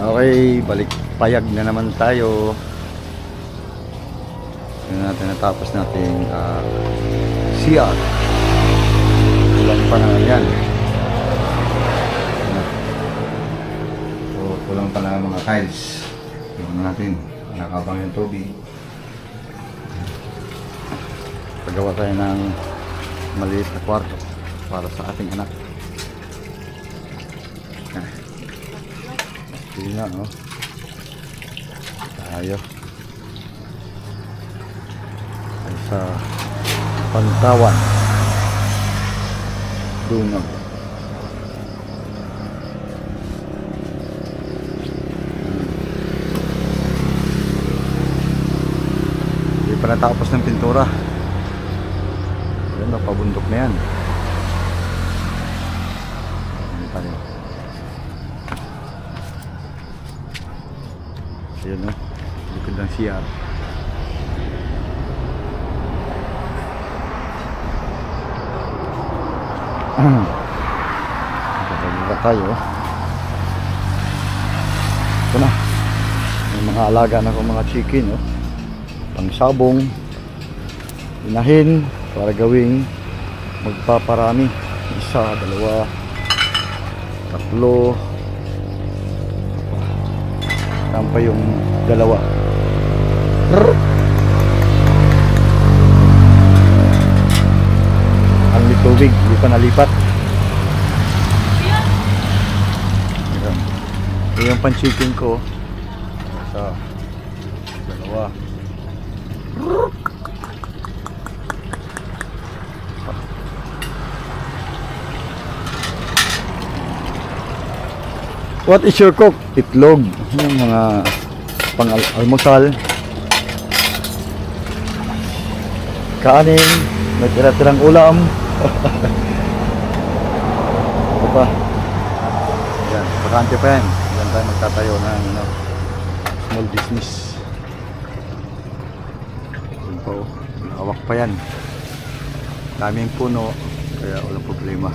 Okay, balik payag na naman tayo. Tingnan natin, natapos natin CR. Kulang pa na yan. So, kulang pa na mga tiles. Tingnan natin, nakabang yung tubig. Pagawa tayo ng maliit na kwarto para sa ating anak. Hindi na, no? Tayo ay sa Pantawan Dungag. Hindi pa natapos ng pintura. Yan, napabundok na yan. Ano tayo? Ayan, no? Likod ng CR. Nakapagod tayo. Ito na. May mga alaga na akong mga chicken, no? Pangsabong, inahin para gawing magpaparami. Isa, dalawa, tatlo. Saan pa yung dalawa? Ang tubig, hindi pa nalipat. Ayan. Ito yung pan-chicken ko. Sa dalawa. What is your cook? Itlog. Yung mga pang-almusal. Kanin. May tira-tirang ulam. Ito pa. Ayan. Bakante pa yan. Diyan tayo magtatayo ng small business. Ayan pa, oh. Hawak pa yan. Daming puno. Kaya walang problema.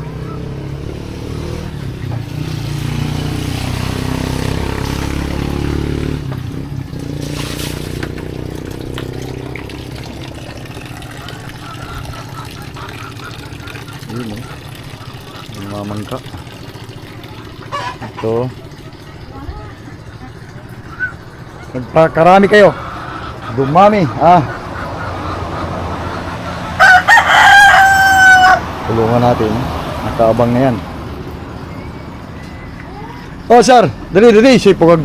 Yun, oh. Yung mga mangka. Ito. Nagpakarami kayo. Dumami. Tulungan natin. Nakaabang na yan. Oh, sir. Dali. Siya pagag